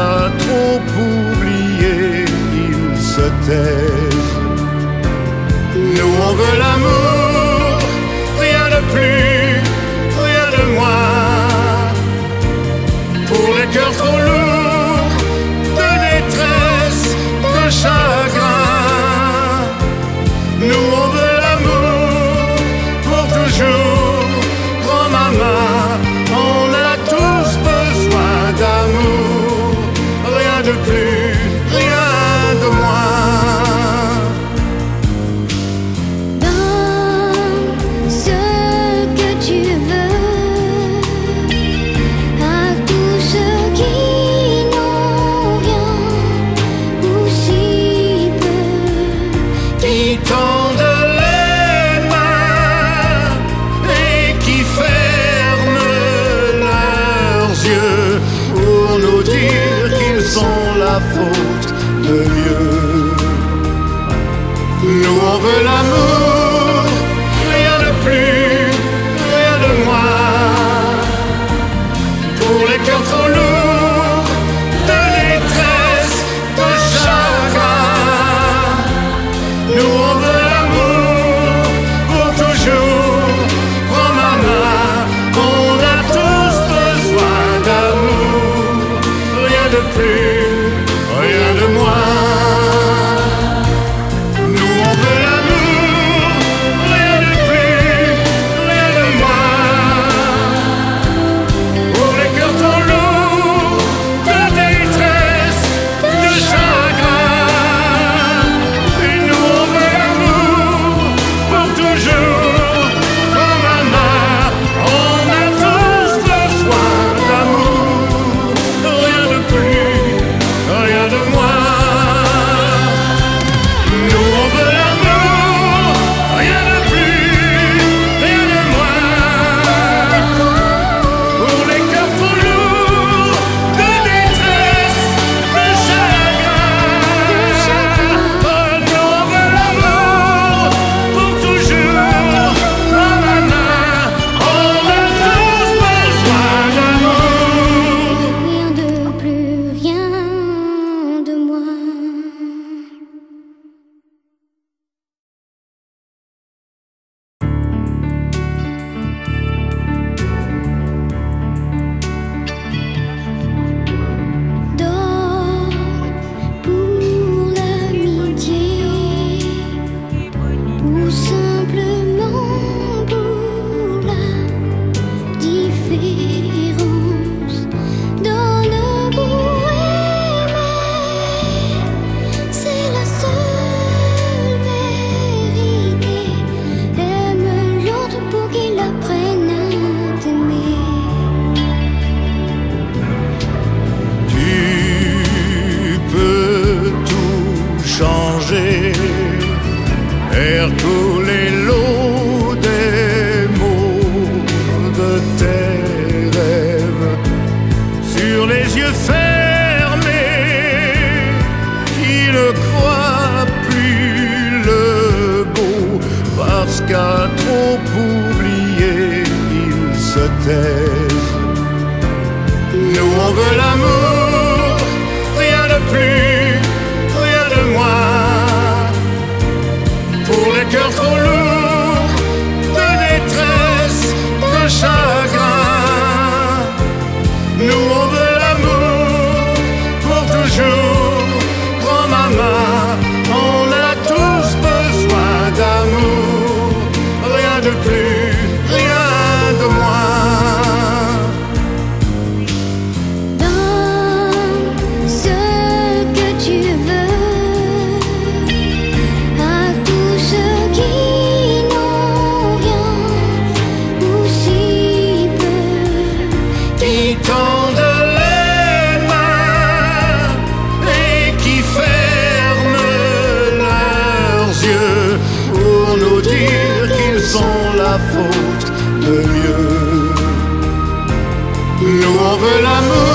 qu'à trop oublier, ils se taisent. Nous on veut l'amour, rien de plus, rien de moins. Pour les cœurs trop lourds de détresse, de chagrin. Nous on veut l'amour pour toujours, prends ma main. On a tous besoin d'amour, rien de plus, rien de moins. Donne ce que tu veux à tous ceux qui n'ont rien ou si peu, Qui tendent les mains et qui ferment leurs yeux pour nous dire qu'ils ont la faute de Dieu. Nous on veut l'amour, rien de plus, rien de moins. Pour les cœurs trop lourds de détresse, de chagrin. Nous on veut l'amour pour toujours, prends ma main. On a tous besoin d'amour, rien de plus, rien de moins. Nous on veut l'amour, rien de plus, rien de moins. Pour les cœurs trop lourds de détresse, de chagrin. Et nous on veut l'amour pour toujours, prends ma main. On a tous besoin d'amour, rien de plus, rien de moins. Nous on veut l'amour, rien de plus, rien de moins. Pour les cœurs trop lourds de détresse, de chagrin. Nous on veut l'amour pour toujours, prends ma main. On a tous besoin d'amour. rien de plus, rien de moins. Donne pour l'amitié ou simplement pour la différence. Donne pour aimer, c'est la seule vérité. Aime l'autre pour qu'il apprenne à t'aimer. Tu peux tout changer, faire couler l'eau des mots de tes rêves sur les yeux fermés qui ne croient plus le beau parce qu'à trop oublier, ils se taisent. Nous on veut l'amour, rien de plus, rien de moins. Pour les cœurs trop lourds de détresse, de chagrin. Nous on veut l'amour pour toujours, prends ma main. On a tous besoin d'amour, rien de plus, rien de moins. Donne ce que tu veux à tous ceux qui n'ont rien ou si peu, Qui tendent les mains et qui ferment leurs yeux pour nous dire qu'ils ont la faute de Dieu. Nous on veut l'amour,